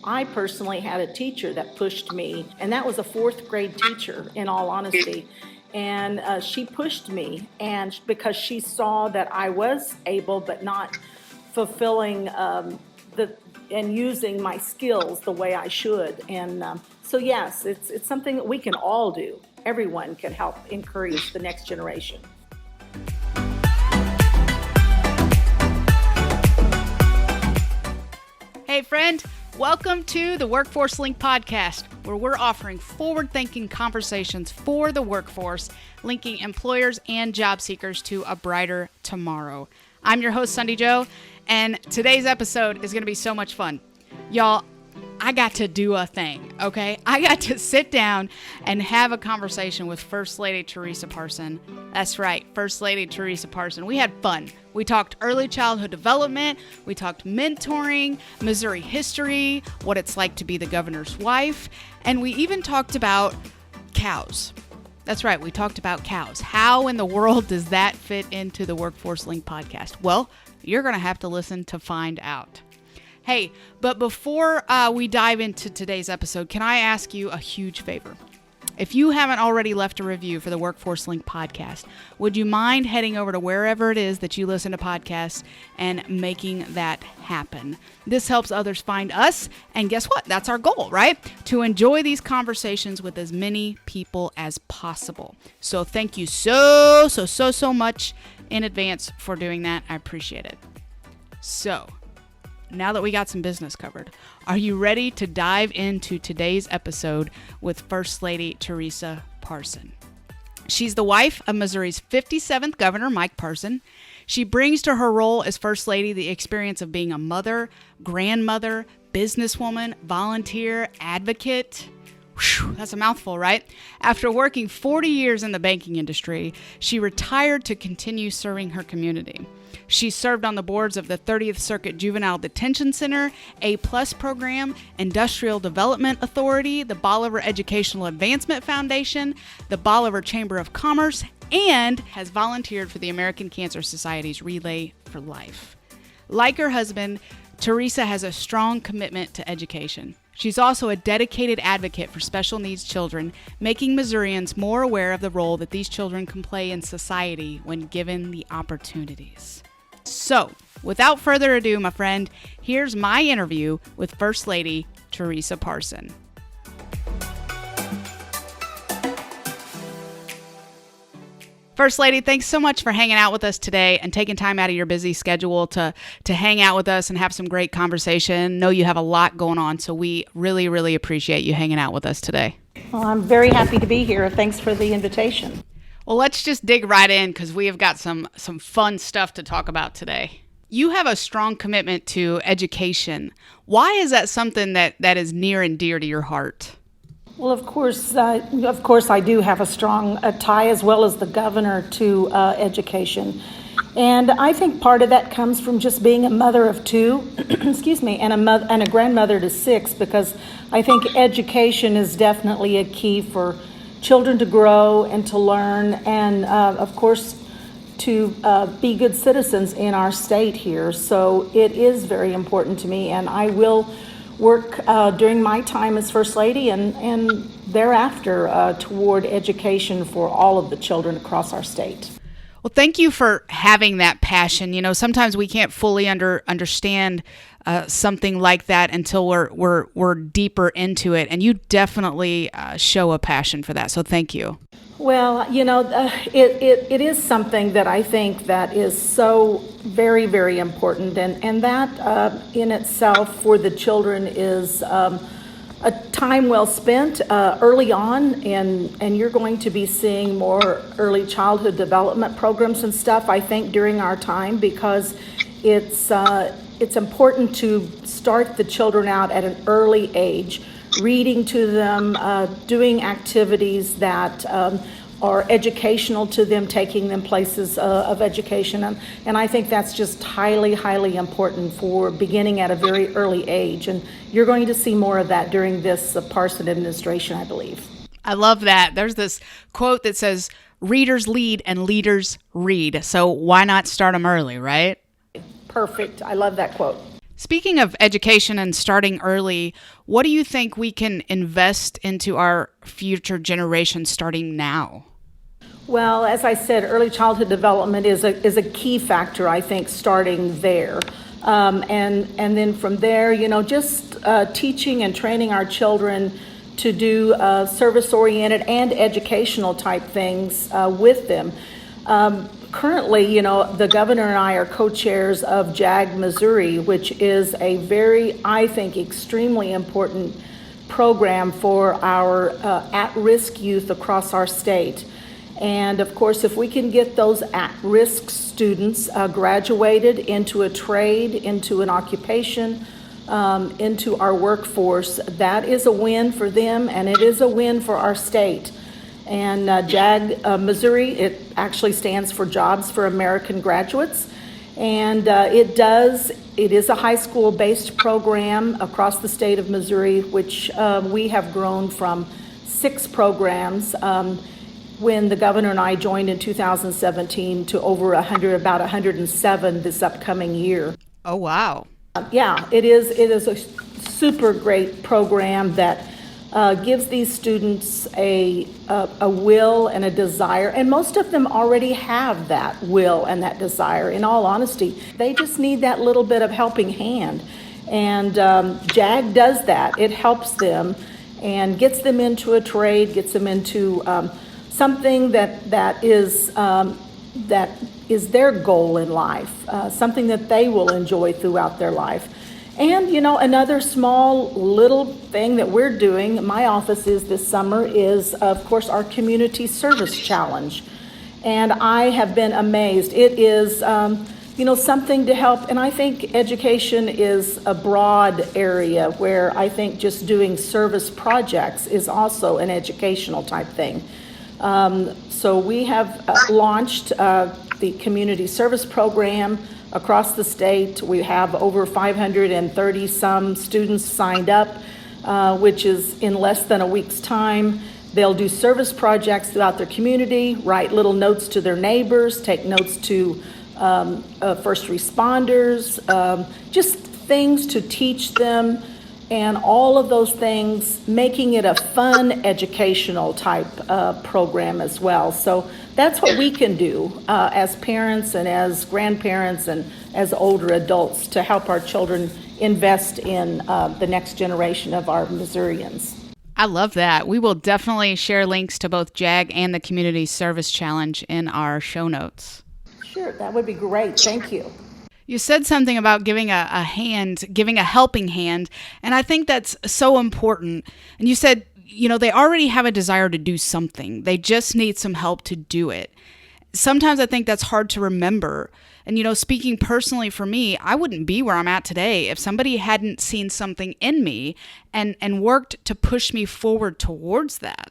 I personally had a teacher that pushed me, and that was a fourth grade teacher, in all honesty. And she pushed me, and because she saw that I was able but not fulfilling and using my skills the way I should. And so yes, it's something that we can all do. Everyone can help encourage the next generation. Hey friend, welcome to the Workforce Link podcast, where we're offering forward-thinking conversations for the workforce, linking employers and job seekers to a brighter tomorrow. I'm your host, Sundi Jo, and today's episode is going to be so much fun. Y'all, I got to do a thing, okay? I got to sit down and have a conversation with First Lady Teresa Parson. That's right, First Lady Teresa Parson. We had fun. We talked early childhood development, we talked mentoring, Missouri history, what it's like to be the governor's wife, and we even talked about cows. That's right, we talked about cows. How in the world does that fit into the Workforce Link podcast? Well, you're going to have to listen to find out. Hey, but before we dive into today's episode, can I ask you a huge favor? If you haven't already left a review for the Workforce Link podcast, would you mind heading over to wherever it is that you listen to podcasts and making that happen? This helps others find us, and guess what? That's our goal, right? To enjoy these conversations with as many people as possible. So thank you so much in advance for doing that. I appreciate it. So, now that we got some business covered, are you ready to dive into today's episode with First Lady Teresa Parson? She's the wife of Missouri's 57th governor, Mike Parson. She brings to her role as First Lady the experience of being a mother, grandmother, businesswoman, volunteer, advocate. Whew, that's a mouthful, right? After working 40 years in the banking industry, she retired to continue serving her community. She served on the boards of the 30th Circuit Juvenile Detention Center, A-Plus Program, Industrial Development Authority, the Bolivar Educational Advancement Foundation, the Bolivar Chamber of Commerce, and has volunteered for the American Cancer Society's Relay for Life. Like her husband, Teresa has a strong commitment to education. She's also a dedicated advocate for special needs children, making Missourians more aware of the role that these children can play in society when given the opportunities. So, without further ado, my friend, here's my interview with First Lady Teresa Parson. First Lady, thanks so much for hanging out with us today and taking time out of your busy schedule to hang out with us and have some great conversation. Know you have a lot going on, so we really appreciate you hanging out with us today. Well, I'm very happy to be here. Thanks for the invitation. Well, let's just dig right in because we have got some fun stuff to talk about today. You have a strong commitment to education. Why is that something that is near and dear to your heart? Well, of course, I do have a strong tie, as well as the governor, to education. And I think part of that comes from just being a mother of two, and a grandmother to six, because I think education is definitely a key for children to grow and to learn, and of course to be good citizens in our state here. So it is very important to me, and I will work during my time as First Lady and thereafter toward education for all of the children across our state. Well, thank you for having that passion. You know, sometimes we can't fully understand something like that until we're deeper into it, and you definitely show a passion for that. So thank you. Well, you know, it is something that I think that is so very important, and that in itself for the children is a time well spent early on, and you're going to be seeing more early childhood development programs and stuff, I think, during our time, because it's important to start the children out at an early age, reading to them, doing activities that are educational to them, taking them places of education. And I think that's just highly important for beginning at a very early age. And you're going to see more of that during this Parson administration, I believe. I love that. There's this quote that says, readers lead and leaders read. So why not start them early, right? Perfect. I love that quote. Speaking of education and starting early, what do you think we can invest into our future generation starting now? Well, as I said, early childhood development is a key factor, I think, starting there. And then from there, just teaching and training our children to do service-oriented and educational type things with them. Currently, the governor and I are co-chairs of JAG Missouri, which is a very, I think, extremely important program for our at-risk youth across our state. And of course, if we can get those at-risk students graduated into a trade, into an occupation, into our workforce, that is a win for them, and it is a win for our state. And JAG Missouri, it actually stands for Jobs for American Graduates, and it is a high school-based program across the state of Missouri, which we have grown from 6 programs when the governor and I joined in 2017 to over about 107 this upcoming year. Oh, wow. Yeah, it is a super great program that gives these students a will and a desire, and most of them already have that will and that desire, in all honesty. They just need that little bit of helping hand, and JAG does that. It helps them and gets them into a trade, gets them into something that is their goal in life, something that they will enjoy throughout their life. And, another small little thing that we're doing, my office is this summer, is, of course, our Community Service Challenge. And I have been amazed. It is, something to help. And I think education is a broad area where I think just doing service projects is also an educational type thing. So we have launched the Community Service Program across the state. We have over 530 some students signed up, which is in less than a week's time. They'll do service projects throughout their community, write little notes to their neighbors, take notes to first responders, just things to teach them, and all of those things, making it a fun educational type program as well. So that's what we can do as parents and as grandparents and as older adults to help our children invest in the next generation of our Missourians. I love that. We will definitely share links to both JAG and the Community Service Challenge in our show notes. Sure, that would be great. Thank you. You said something about giving a helping hand, and I think that's so important. And you said, they already have a desire to do something. They just need some help to do it. Sometimes I think that's hard to remember. And, speaking personally for me, I wouldn't be where I'm at today if somebody hadn't seen something in me and worked to push me forward towards that.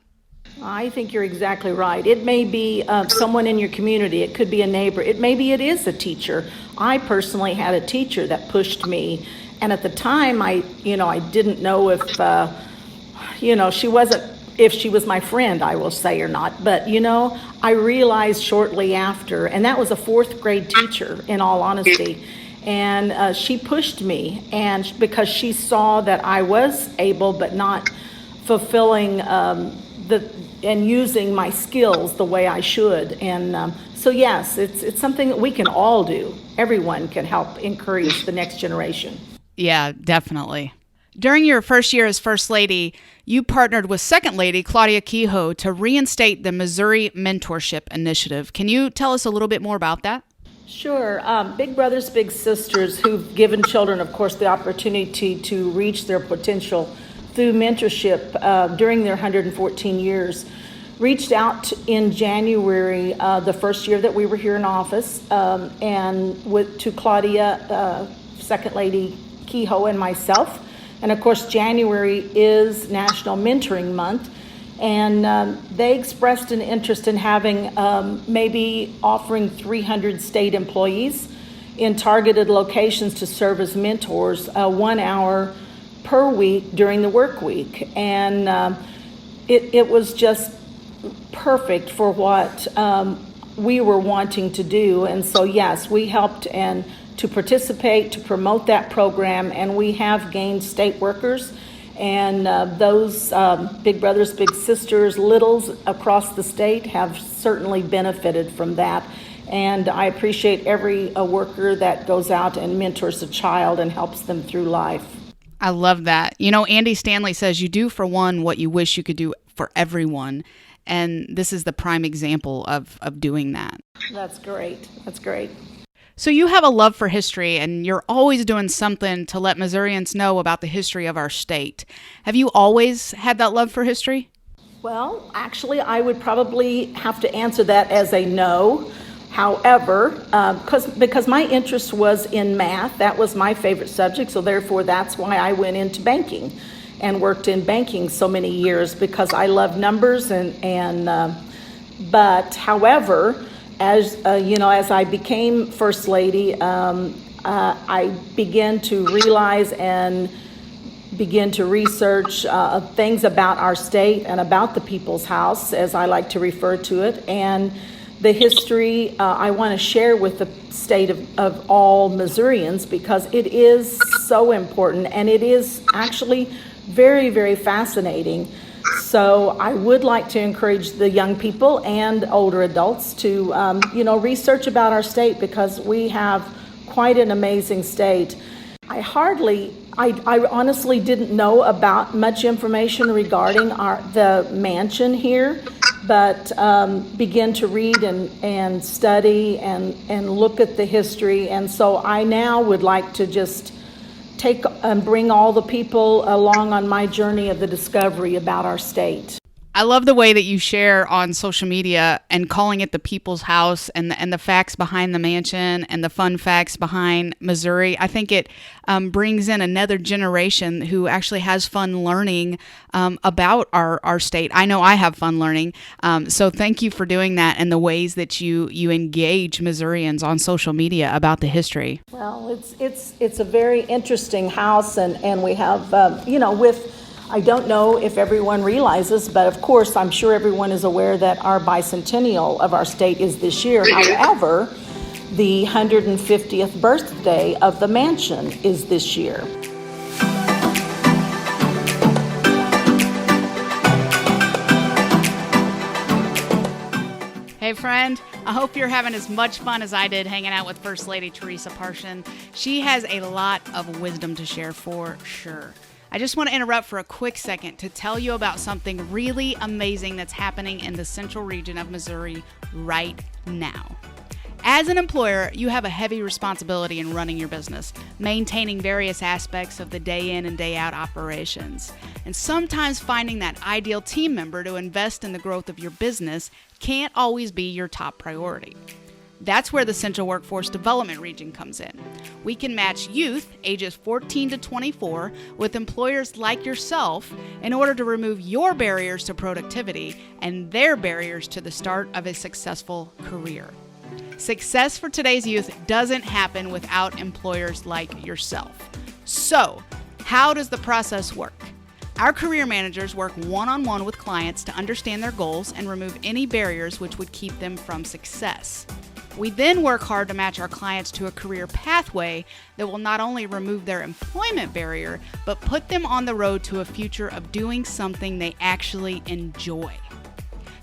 I think you're exactly right. It may be someone in your community. It could be a neighbor. It is a teacher. I personally had a teacher that pushed me. And at the time, I didn't know if, if she was my friend, I will say, or not. But, I realized shortly after, and that was a 4th grade teacher, in all honesty. And she pushed me, and because she saw that I was able but not fulfilling and using my skills the way I should. And so yes, it's something that we can all do. Everyone can help encourage the next generation. Yeah, definitely. During your first year as First Lady, you partnered with Second Lady Claudia Kehoe to reinstate the Missouri Mentorship Initiative. Can you tell us a little bit more about that? Sure. Big brothers, big sisters who've given children, of course, the opportunity to reach their potential through mentorship during their 114 years, reached out in January, the first year that we were here in office, to Claudia, Second Lady Kehoe, and myself. And of course, January is National Mentoring Month, and they expressed an interest in having maybe offering 300 state employees in targeted locations to serve as mentors 1 hour per week during the work week. And it was just perfect for what we were wanting to do. And so, yes, we helped and to participate, to promote that program, and we have gained state workers. And those big brothers, big sisters, littles across the state have certainly benefited from that. And I appreciate every worker that goes out and mentors a child and helps them through life. I love that. You know, Andy Stanley says you do for one what you wish you could do for everyone. And this is the prime example of doing that. That's great. That's great. So you have a love for history, and you're always doing something to let Missourians know about the history of our state. Have you always had that love for history? Well, actually, I would probably have to answer that as a no. However, because my interest was in math, that was my favorite subject, so therefore that's why I went into banking and worked in banking so many years, because I love numbers. But however, as I became First Lady, I began to realize and begin to research things about our state and about the People's House, as I like to refer to it, and the history I want to share with the state of all Missourians, because it is so important and it is actually very, very fascinating. So I would like to encourage the young people and older adults to, research about our state, because we have quite an amazing state. I honestly didn't know about much information regarding the mansion here, but begin to read and study and look at the history. And so I now would like to just take and bring all the people along on my journey of the discovery about our state. I love the way that you share on social media and calling it the People's House, and the facts behind the mansion and the fun facts behind Missouri. I think it brings in another generation who actually has fun learning about our state. I know I have fun learning. So thank you for doing that, and the ways that you engage Missourians on social media about the history. Well, it's a very interesting house, and we have, I don't know if everyone realizes, but of course, I'm sure everyone is aware that our bicentennial of our state is this year. However, the 150th birthday of the mansion is this year. Hey friend, I hope you're having as much fun as I did hanging out with First Lady Teresa Parson. She has a lot of wisdom to share for sure. I just want to interrupt for a quick second to tell you about something really amazing that's happening in the central region of Missouri right now. As an employer, you have a heavy responsibility in running your business, maintaining various aspects of the day in and day out operations. And sometimes finding that ideal team member to invest in the growth of your business can't always be your top priority. That's where the Central Workforce Development Region comes in. We can match youth ages 14 to 24 with employers like yourself in order to remove your barriers to productivity and their barriers to the start of a successful career. Success for today's youth doesn't happen without employers like yourself. So, how does the process work? Our career managers work one-on-one with clients to understand their goals and remove any barriers which would keep them from success. We then work hard to match our clients to a career pathway that will not only remove their employment barrier, but put them on the road to a future of doing something they actually enjoy.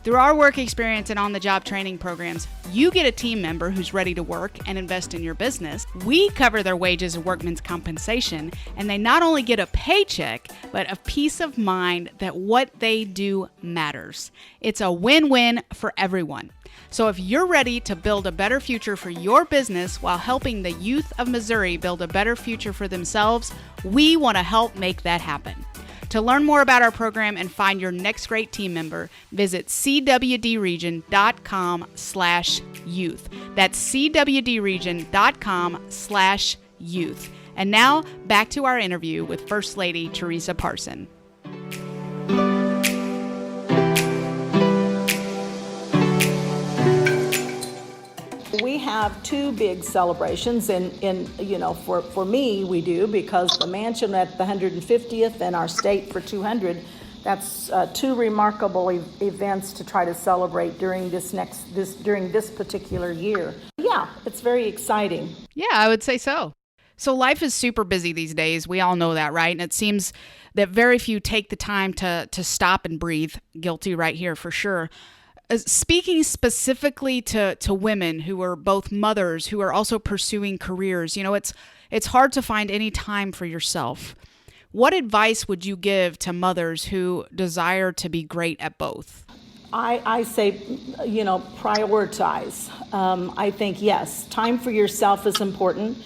Through our work experience and on-the-job training programs, you get a team member who's ready to work and invest in your business. We cover their wages and workman's compensation, and they not only get a paycheck, but a peace of mind that what they do matters. It's a win-win for everyone. So if you're ready to build a better future for your business while helping the youth of Missouri build a better future for themselves, we want to help make that happen. To learn more about our program and find your next great team member, visit cwdregion.com/youth. That's cwdregion.com/youth. And now back to our interview with First Lady Teresa Parson. We have two big celebrations for me we do, because the mansion at the 150th and our state for 200, that's two remarkable events to try to celebrate during during this particular year. Yeah, it's very exciting. Yeah, I would say so. So life is super busy these days. We all know that, right? And it seems that very few take the time to stop and breathe. Guilty right here for sure. Speaking specifically to women who are both mothers, who are also pursuing careers, it's hard to find any time for yourself. What advice would you give to mothers who desire to be great at both? I say, prioritize. I think, yes, time for yourself is important.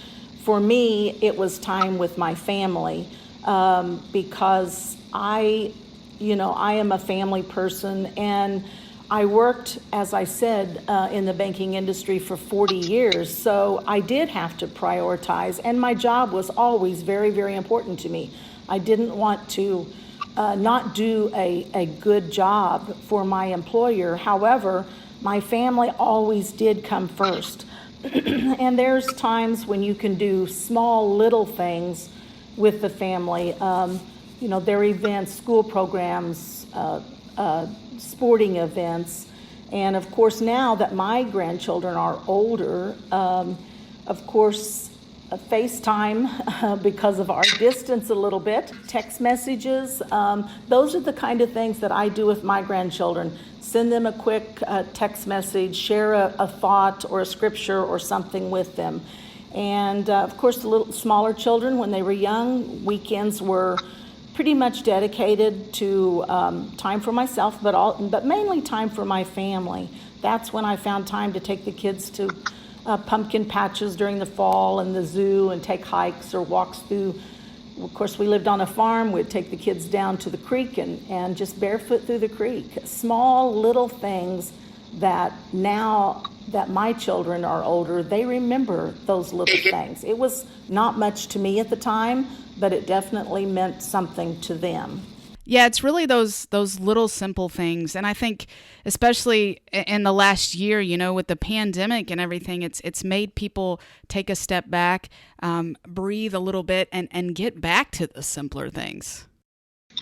For me, it was time with my family because I am a family person, and I worked, as I said, in the banking industry for 40 years. So I did have to prioritize, and my job was always very, very important to me. I didn't want to not do a good job for my employer. However, my family always did come first. And there's times when you can do small little things with the family. Their events, school programs, sporting events. And of course, now that my grandchildren are older, of course, FaceTime because of our distance a little bit, text messages. Those are the kind of things that I do with my grandchildren. Send them a quick text message, share a thought or a scripture or something with them. And of course, the little smaller children, when they were young, weekends were pretty much dedicated to time for myself, but mainly time for my family. That's when I found time to take the kids to pumpkin patches during the fall and the zoo, and take hikes or walks through. Of course, we lived on a farm. We'd take the kids down to the creek and just barefoot through the creek. Small little things that now that my children are older, they remember those little things. It was not much to me at the time, but it definitely meant something to them. Yeah, it's really those little simple things. And I think especially in the last year, with the pandemic and everything, it's made people take a step back, breathe a little bit, and get back to the simpler things.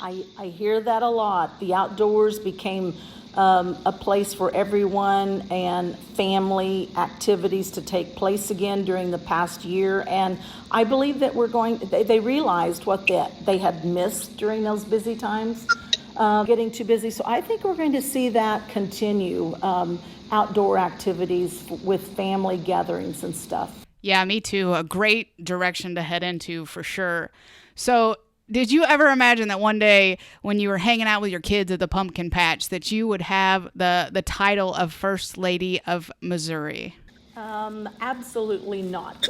I hear that a lot. The outdoors became a place for everyone, and family activities to take place again during the past year. And I believe that they realized what they had missed during those busy times, getting too busy. So I think we're going to see that continue, outdoor activities with family gatherings and stuff. Yeah, me too. A great direction to head into for sure. So did you ever imagine that one day when you were hanging out with your kids at the pumpkin patch that you would have the title of First Lady of Missouri? Absolutely not.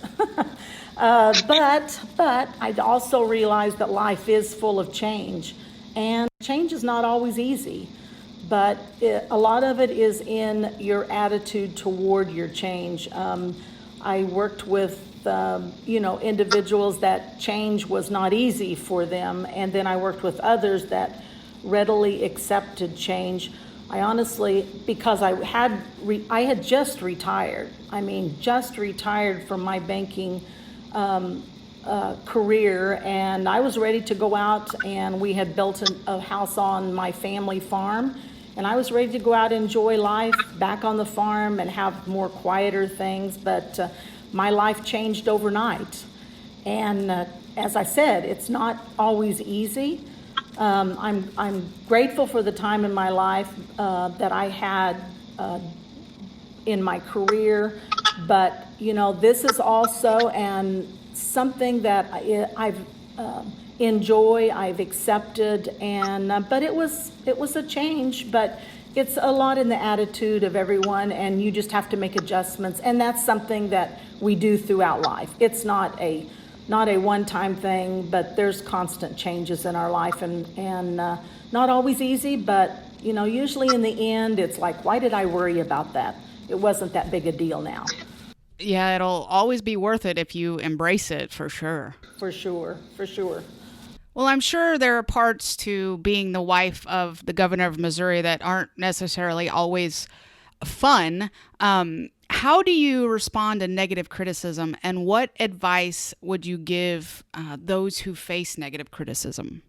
But I also realize that life is full of change, and change is not always easy. But a lot of it is in your attitude toward your change. I worked with individuals that change was not easy for them, and then I worked with others that readily accepted change. I honestly, because I had just retired. Just retired from my banking career, and I was ready to go out, and we had built a house on my family farm, and I was ready to go out and enjoy life back on the farm and have more quieter things, but my life changed overnight. And as I said, it's not always easy. I'm grateful for the time in my life that I had in my career, but this is also something that I've enjoy, I've accepted, and but it was a change, but it's a lot in the attitude of everyone, and you just have to make adjustments, and that's something that we do throughout life. It's not a one-time thing, but there's constant changes in our life, and not always easy, but usually in the end, it's like, why did I worry about that? It wasn't that big a deal now. Yeah, it'll always be worth it if you embrace it, for sure. For sure. Well, I'm sure there are parts to being the wife of the governor of Missouri that aren't necessarily always fun. How do you respond to negative criticism, and what advice would you give those who face negative criticism?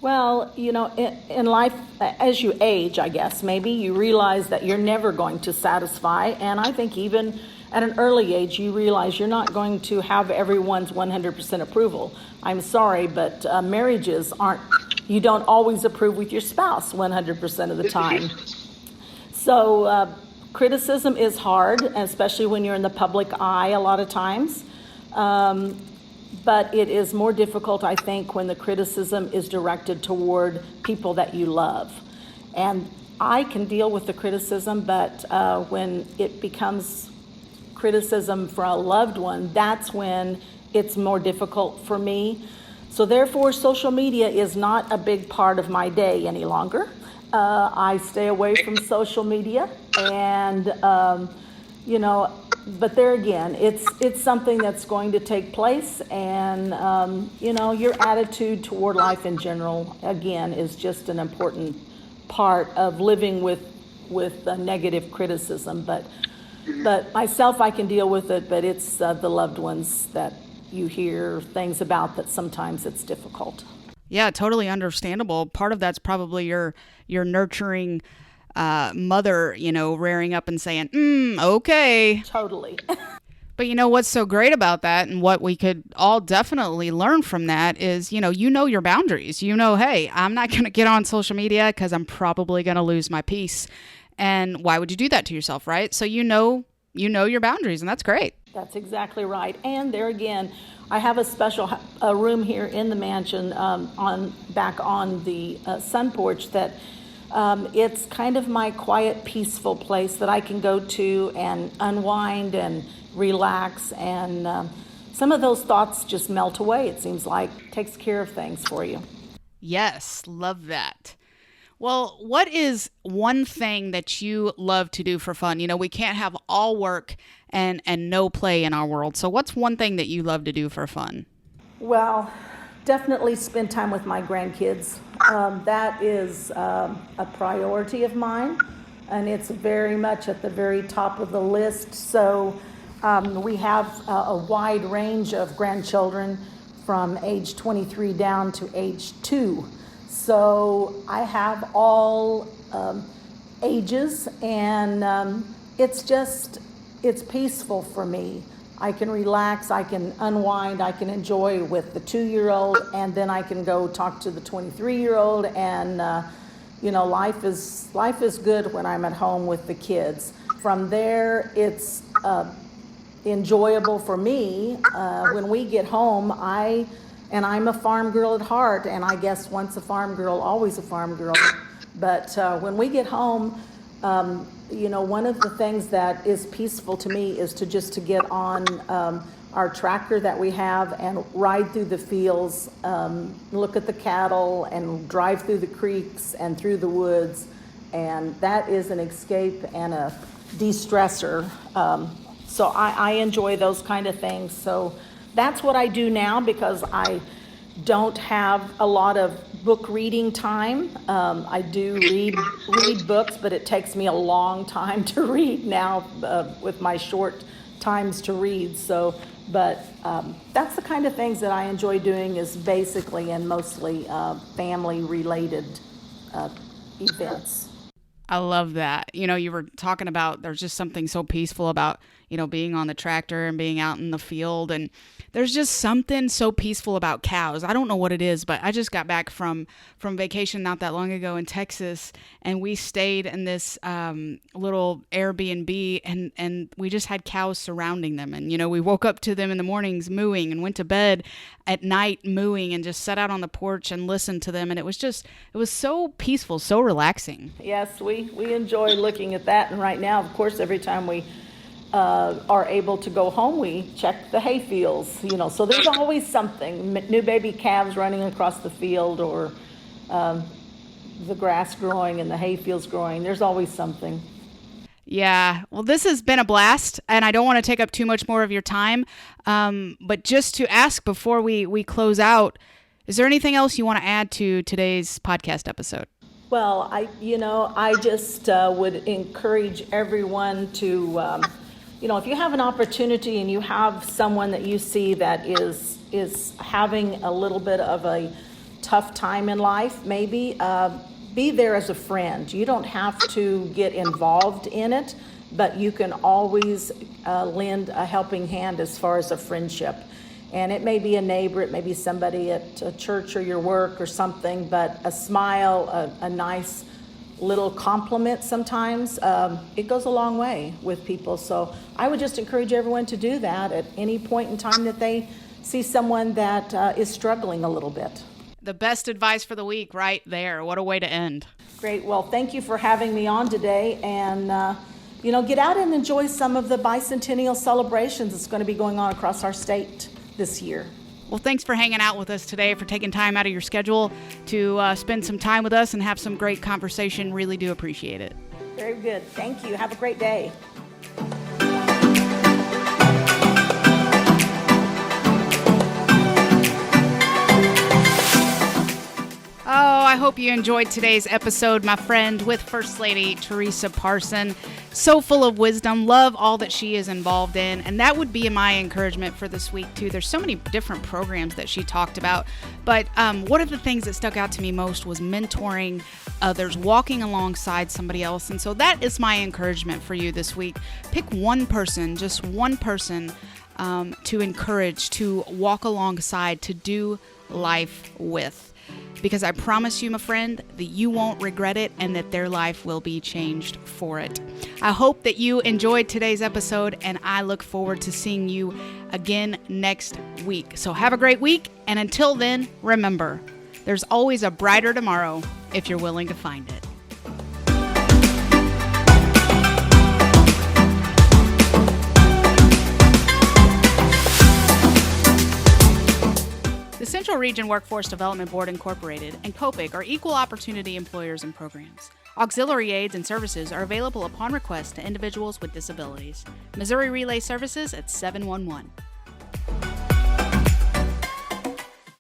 Well, in life, as you age, I guess, maybe you realize that you're never going to satisfy. And I think even at an early age, you realize you're not going to have everyone's 100% approval. I'm sorry, but marriages you don't always approve with your spouse 100% of the time. So criticism is hard, especially when you're in the public eye a lot of times. But it is more difficult, I think, when the criticism is directed toward people that you love. And I can deal with the criticism, but when it becomes criticism for a loved one, that's when it's more difficult for me. So therefore, social media is not a big part of my day any longer. I stay away from social media, and but there again, it's something that's going to take place, and your attitude toward life in general, again, is just an important part of living with negative criticism. But myself, I can deal with it, but it's the loved ones that you hear things about that sometimes it's difficult. Yeah, totally understandable. Part of that's probably your nurturing mother, rearing up and saying, okay. Totally. But what's so great about that, and what we could all definitely learn from that is, your boundaries. Hey, I'm not going to get on social media because I'm probably going to lose my peace. And why would you do that to yourself, right? So you know your boundaries, and that's great. That's exactly right. And there again, I have a special room here in the mansion back on the sun porch that it's kind of my quiet, peaceful place that I can go to and unwind and relax. And some of those thoughts just melt away. It seems like takes care of things for you. Yes, love that. Well, what is one thing that you love to do for fun? We can't have all work and no play in our world. So what's one thing that you love to do for fun? Well, definitely spend time with my grandkids. That is a priority of mine, and it's very much at the very top of the list. So we have a wide range of grandchildren from age 23 down to age 2. So I have all ages, and it's peaceful for me. I can relax, I can unwind, I can enjoy with the 2-year-old, and then I can go talk to the 23-year-old, and life is good when I'm at home with the kids. From there, it's enjoyable for me. When we get home, I'm a farm girl at heart, and I guess once a farm girl, always a farm girl. But when we get home, one of the things that is peaceful to me is to get on our tractor that we have and ride through the fields, look at the cattle, and drive through the creeks and through the woods. And that is an escape and a de-stressor. So I enjoy those kind of things. So that's what I do now, because I don't have a lot of book reading time. I do read books, but it takes me a long time to read now with my short times to read. So, but that's the kind of things that I enjoy doing, is basically and mostly family related events. I love that. You were talking about, there's just something so peaceful about, being on the tractor and being out in the field. And there's just something so peaceful about cows. I don't know what it is, but I just got back from vacation not that long ago in Texas, and we stayed in this little Airbnb, and we just had cows surrounding them. And, we woke up to them in the mornings mooing, and went to bed at night mooing, and just sat out on the porch and listened to them. And it was so peaceful, so relaxing. Yes, we enjoy looking at that. And right now, of course, every time we are able to go home, we check the hay fields, so there's always something, new baby calves running across the field, or the grass growing and the hay fields growing. There's always something. Yeah, well, this has been a blast, and I don't want to take up too much more of your time, but just to ask before we close out, is there anything else you want to add to today's podcast episode? Well, I just would encourage everyone to if you have an opportunity and you have someone that you see that is having a little bit of a tough time in life, maybe, be there as a friend. You don't have to get involved in it, but you can always lend a helping hand as far as a friendship. And it may be a neighbor, it may be somebody at a church or your work or something, but a smile, a nice little compliment sometimes, it goes a long way with people. So I would just encourage everyone to do that at any point in time that they see someone that is struggling a little bit. The best advice for the week right there. What a way to end. Great. Well, thank you for having me on today. And, get out and enjoy some of the bicentennial celebrations that's going to be going on across our state this year. Well, thanks for hanging out with us today, for taking time out of your schedule to spend some time with us and have some great conversation. Really do appreciate it. Very good. Thank you. Have a great day. Oh, I hope you enjoyed today's episode, my friend, with First Lady Teresa Parson. So full of wisdom, love all that she is involved in, and that would be my encouragement for this week, too. There's so many different programs that she talked about, but one of the things that stuck out to me most was mentoring others, walking alongside somebody else, and so that is my encouragement for you this week. Pick one person, just one person, to encourage, to walk alongside, to do life with. Because I promise you, my friend, that you won't regret it and that their life will be changed for it. I hope that you enjoyed today's episode, and I look forward to seeing you again next week. So have a great week, and until then, remember, there's always a brighter tomorrow if you're willing to find it. The Central Region Workforce Development Board Incorporated and COPIC are equal opportunity employers and programs. Auxiliary aids and services are available upon request to individuals with disabilities. Missouri Relay Services at 711.